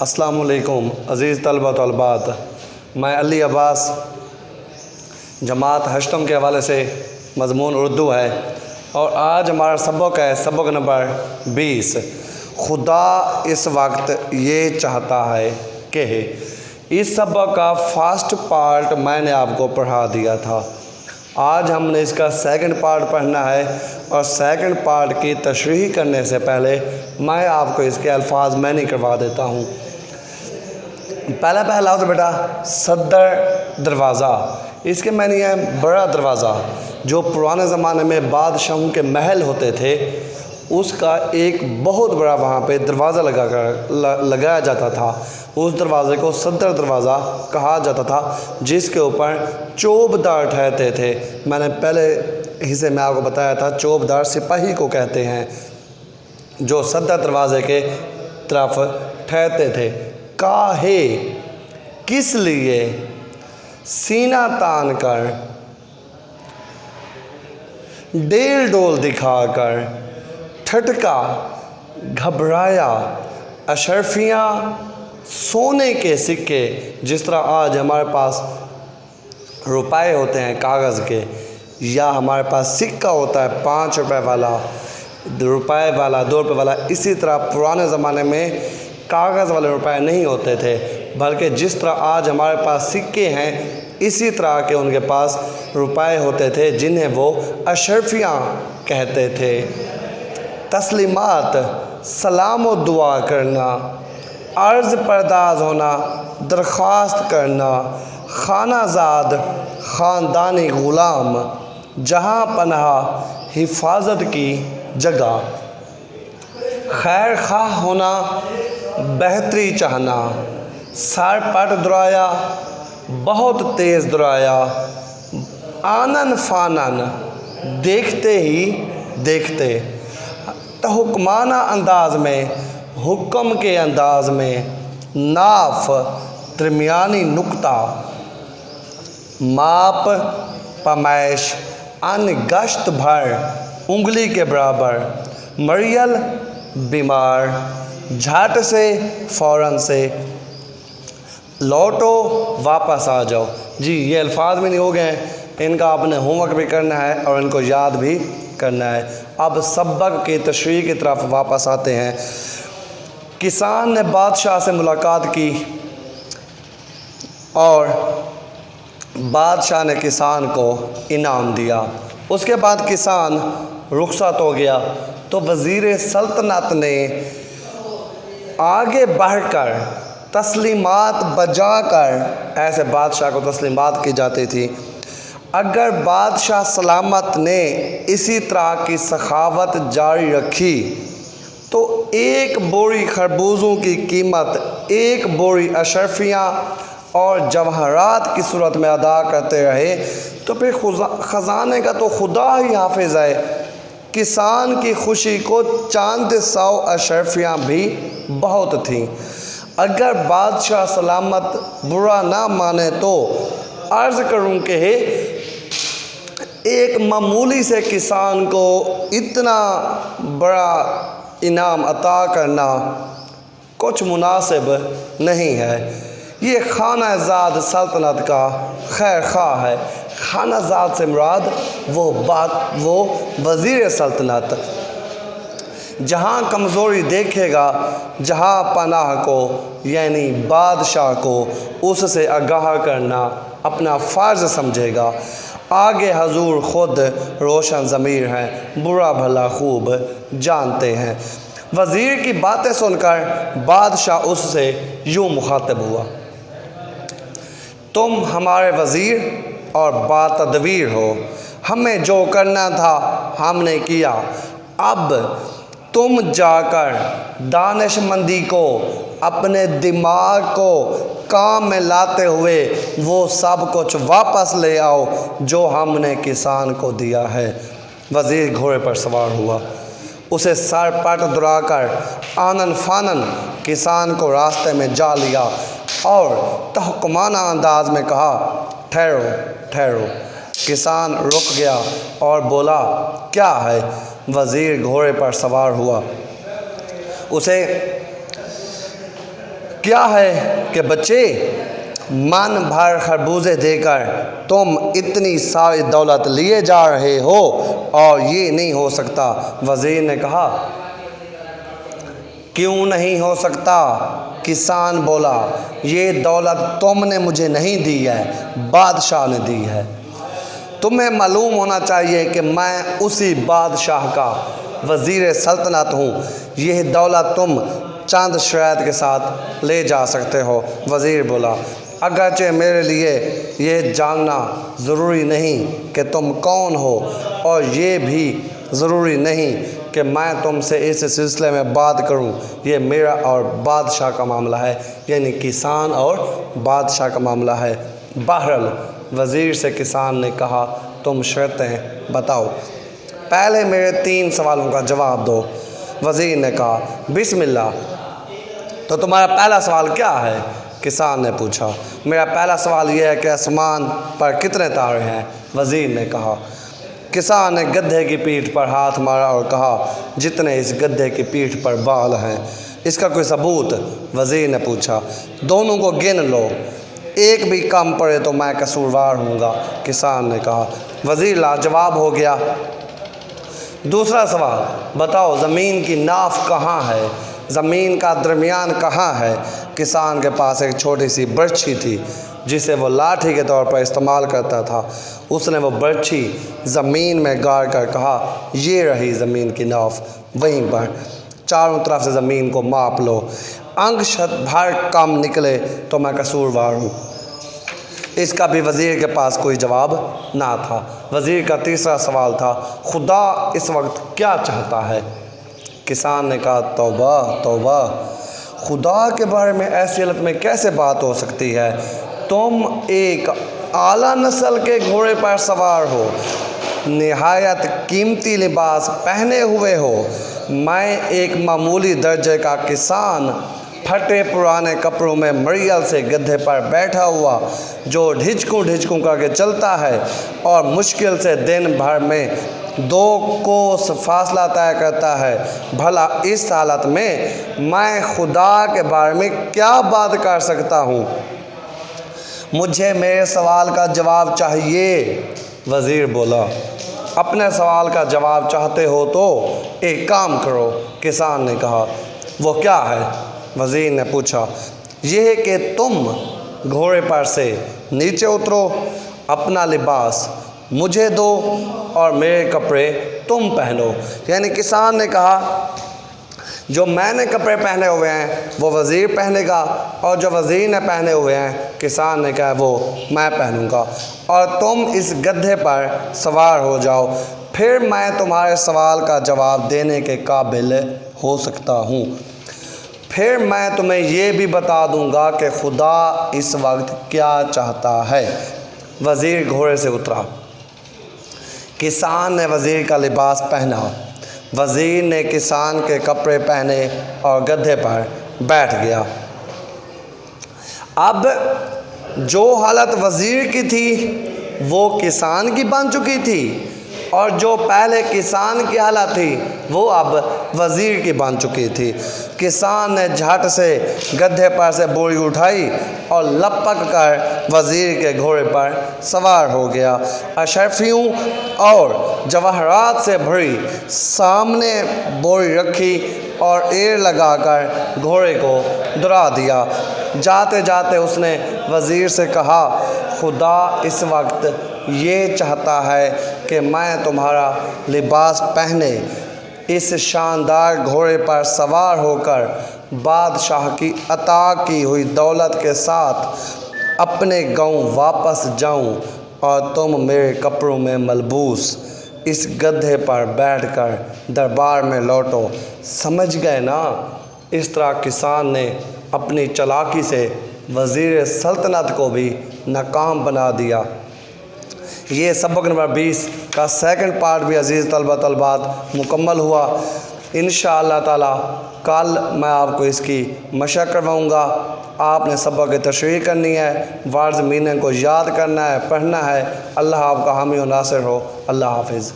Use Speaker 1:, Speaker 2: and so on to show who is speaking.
Speaker 1: السلام علیکم عزیز طلبہ طالبات، میں علی عباس جماعت ہشتم کے حوالے سے مضمون اردو ہے، اور آج ہمارا سبق ہے سبق نمبر 20۔ خدا اس وقت یہ چاہتا ہے کہ اس سبق کا فرسٹ پارٹ میں نے آپ کو پڑھا دیا تھا۔ آج ہم نے اس کا سیکنڈ پارٹ پڑھنا ہے، اور سیکنڈ پارٹ کی تشریح کرنے سے پہلے میں آپ کو اس کے الفاظ میں نہیں کروا دیتا ہوں۔ پہلا لفظ بیٹا صدر دروازہ، اس کے معنی ہے بڑا دروازہ۔ جو پرانے زمانے میں بادشاہوں کے محل ہوتے تھے، اس کا ایک بہت بڑا وہاں پہ دروازہ لگایا جاتا تھا۔ اس دروازے کو صدر دروازہ کہا جاتا تھا، جس کے اوپر چوبدار ٹھہرتے تھے۔ میں نے پہلے حصے میں آپ کو بتایا تھا، چوبدار سپاہی کو کہتے ہیں جو صدر دروازے کے طرف ٹھہرتے تھے۔ کاہے کس لیے سینہ تان کر، ڈیل ڈول دکھا کر، ٹھٹکا گھبرایا، اشرفیاں سونے کے سکے، جس طرح آج ہمارے پاس روپے ہوتے ہیں کاغذ کے، یا ہمارے پاس سکہ ہوتا ہے 5 روپے والا، روپے والا، 2 روپے والا، اسی طرح پرانے زمانے میں کاغذ والے روپے نہیں ہوتے تھے، بلکہ جس طرح آج ہمارے پاس سکے ہیں، اسی طرح کے ان کے پاس روپے ہوتے تھے، جنہیں وہ اشرفیاں کہتے تھے۔ تسلیمات سلام و دعا کرنا، عرض پرداز ہونا، درخواست کرنا، خانہ زاد خاندانی غلام، جہاں پناہ حفاظت کی جگہ، خیر خواہ ہونا، بہتری چاہنا، سر پٹ درایا، بہت تیز درایا، آنن فانن دیکھتے ہی دیکھتے، تحکمانہ انداز میں، حکم کے انداز میں، ناف درمیانی نقطہ، ماپ پمیش ان گشت بھر انگلی کے برابر، مریل بیمار، جھٹ سے فوراً سے، لوٹو واپس آ جاؤ۔ جی یہ الفاظ بھی نہیں ہو گئے ہیں، ان کا آپ نے ہوم ورک بھی کرنا ہے اور ان کو یاد بھی کرنا ہے۔ اب سبق کی تشریح کی طرف واپس آتے ہیں۔ کسان نے بادشاہ سے ملاقات کی، اور بادشاہ نے کسان کو انعام دیا۔ اس کے بعد کسان رخصت ہو گیا، تو وزیر سلطنت نے آگے بڑھ کر تسلیمات بجا کر، ایسے بادشاہ کو تسلیمات کی جاتی تھی، اگر بادشاہ سلامت نے اسی طرح کی سخاوت جاری رکھی تو 1 بوری خربوزوں کی قیمت 1 بوری اشرفیاں اور جواہرات کی صورت میں ادا کرتے رہے، تو پھر خزانے کا تو خدا ہی حافظ ہے۔ کسان کی خوشی کو چند 100 اشرفیاں بھی بہت تھیں۔ اگر بادشاہ سلامت برا نہ مانے تو عرض کروں کہ ایک معمولی سے کسان کو اتنا بڑا انعام عطا کرنا کچھ مناسب نہیں ہے۔ یہ خانہ زاد سلطنت کا خیر خواہ ہے۔ خانہ زاد سے مراد وہ وزیر سلطنت، جہاں کمزوری دیکھے گا، جہاں پناہ کو یعنی بادشاہ کو اس سے آگاہ کرنا اپنا فرض سمجھے گا۔ آگے حضور خود روشن ضمیر ہیں، برا بھلا خوب جانتے ہیں۔ وزیر کی باتیں سن کر بادشاہ اس سے یوں مخاطب ہوا: تم ہمارے وزیر اور باتدبیر ہو، ہمیں جو کرنا تھا ہم نے کیا، اب تم جا کر دانش مندی کو، اپنے دماغ کو کام میں لاتے ہوئے وہ سب کچھ واپس لے آؤ جو ہم نے کسان کو دیا ہے۔ وزیر گھوڑے پر سوار ہوا، اسے سر پٹ دھرا کر آنن فانن کسان کو راستے میں جا لیا، اور تحکمانہ انداز میں کہا: ٹھہرو ٹھہرو۔ کسان رک گیا اور بولا: کیا ہے؟ وزیر گھوڑے پر سوار ہوا، اسے کیا ہے کہ بچے من بھر خربوزے دے کر تم اتنی ساری دولت لیے جا رہے ہو اور یہ نہیں ہو سکتا؟ وزیر نے کہا کیوں نہیں ہو سکتا؟ کسان بولا یہ دولت تم نے مجھے نہیں دی ہے، بادشاہ نے دی ہے۔ تمہیں معلوم ہونا چاہیے کہ میں اسی بادشاہ کا وزیر سلطنت ہوں، یہ دولت تم چند شرائط کے ساتھ لے جا سکتے ہو۔ وزیر بولا اگرچہ میرے لیے یہ جاننا ضروری نہیں کہ تم کون ہو، اور یہ بھی ضروری نہیں کہ میں تم سے اس سلسلے میں بات کروں، یہ میرا اور بادشاہ کا معاملہ ہے، یعنی کسان اور بادشاہ کا معاملہ ہے۔ بہرحال وزیر سے کسان نے کہا تم شرطیں بتاؤ، پہلے میرے 3 سوالوں کا جواب دو۔ وزیر نے کہا بسم اللہ، تو تمہارا پہلا سوال کیا ہے؟ کسان نے پوچھا۔ میرا پہلا سوال یہ ہے کہ آسمان پر کتنے تارے ہیں؟ وزیر نے کہا۔ کسان نے گدھے کی پیٹھ پر ہاتھ مارا اور کہا جتنے اس گدھے کی پیٹھ پر بال ہیں۔ اس کا کوئی ثبوت؟ وزیر نے پوچھا۔ دونوں کو گن لو، ایک بھی کم پڑے تو میں قصوروار ہوں گا، کسان نے کہا۔ وزیر لاجواب ہو گیا۔ دوسرا سوال بتاؤ زمین کی ناف کہاں ہے؟ زمین کا درمیان کہاں ہے؟ کسان کے پاس ایک چھوٹی سی برچھی تھی جسے وہ لاٹھی کے طور پر استعمال کرتا تھا۔ اس نے وہ برچھی زمین میں گاڑ کر کہا یہ رہی زمین کی ناف، وہیں پر چاروں طرف سے زمین کو ماپ لو، انگشت بھر کم نکلے تو میں قصوروار ہوں۔ اس کا بھی وزیر کے پاس کوئی جواب نہ تھا۔ وزیر کا تیسرا سوال تھا خدا اس وقت کیا چاہتا ہے؟ کسان نے کہا توبہ توبہ، خدا کے بارے میں ایسی حالت میں کیسے بات ہو سکتی ہے؟ تم ایک اعلیٰ نسل کے گھوڑے پر سوار ہو، نہایت قیمتی لباس پہنے ہوئے ہو، میں ایک معمولی درجے کا کسان پھٹے پرانے کپڑوں میں مریل سے گدھے پر بیٹھا ہوا جو ڈھچکوں کر کے چلتا ہے اور مشکل سے دن بھر میں 2 کوس فاصلہ طے کرتا ہے، بھلا اس حالت میں خدا کے بارے میں کیا بات کر سکتا ہوں؟ مجھے میرے سوال کا جواب چاہیے۔ وزیر بولا اپنے سوال کا جواب چاہتے ہو تو ایک کام کرو، کسان نے کہا۔ وہ کیا ہے؟ وزیر نے پوچھا۔ یہ کہ تم گھوڑے پر سے نیچے اترو، اپنا لباس مجھے دو اور میرے کپڑے تم پہنو۔ یعنی کسان نے کہا جو میں نے کپڑے پہنے ہوئے ہیں وہ وزیر پہنے گا، اور جو وزیر نے پہنے ہوئے ہیں کسان نے کہا وہ میں پہنوں گا، اور تم اس گدھے پر سوار ہو جاؤ، پھر میں تمہارے سوال کا جواب دینے کے قابل ہو سکتا ہوں۔ پھر میں تمہیں یہ بھی بتا دوں گا کہ خدا اس وقت کیا چاہتا ہے۔ وزیر گھوڑے سے اترا، کسان نے وزیر کا لباس پہنا، وزیر نے کسان کے کپڑے پہنے اور گدھے پر بیٹھ گیا۔ اب جو حالت وزیر کی تھی وہ کسان کی بن چکی تھی، اور جو پہلے کسان کی حالت تھی وہ اب وزیر کی بن چکی تھی۔ کسان نے جھٹ سے گدھے پر سے بوری اٹھائی اور لپک کر وزیر کے گھوڑے پر سوار ہو گیا۔ اشرفیوں اور جواہرات سے بھری سامنے بوری رکھی اور ایر لگا کر گھوڑے کو دوڑا دیا۔ جاتے جاتے اس نے وزیر سے کہا خدا اس وقت یہ چاہتا ہے کہ میں تمہارا لباس پہنے اس شاندار گھوڑے پر سوار ہو کر بادشاہ کی عطا کی ہوئی دولت کے ساتھ اپنے گاؤں واپس جاؤں، اور تم میرے کپڑوں میں ملبوس اس گدھے پر بیٹھ کر دربار میں لوٹو۔ سمجھ گئے نا؟ اس طرح کسان نے اپنی چالاکی سے وزیر سلطنت کو بھی ناکام بنا دیا۔ یہ سبق نمبر 20 کا سیکنڈ پارٹ بھی عزیز طلبہ طالبات مکمل ہوا۔ انشاءاللہ تعالی کل میں آپ کو اس کی مشق کرواؤں گا۔ آپ نے سبق کی تشریح کرنی ہے، ورڈز میننگ کو یاد کرنا ہے، پڑھنا ہے۔ اللہ آپ کا حامی و ناصر ہو۔ اللہ حافظ۔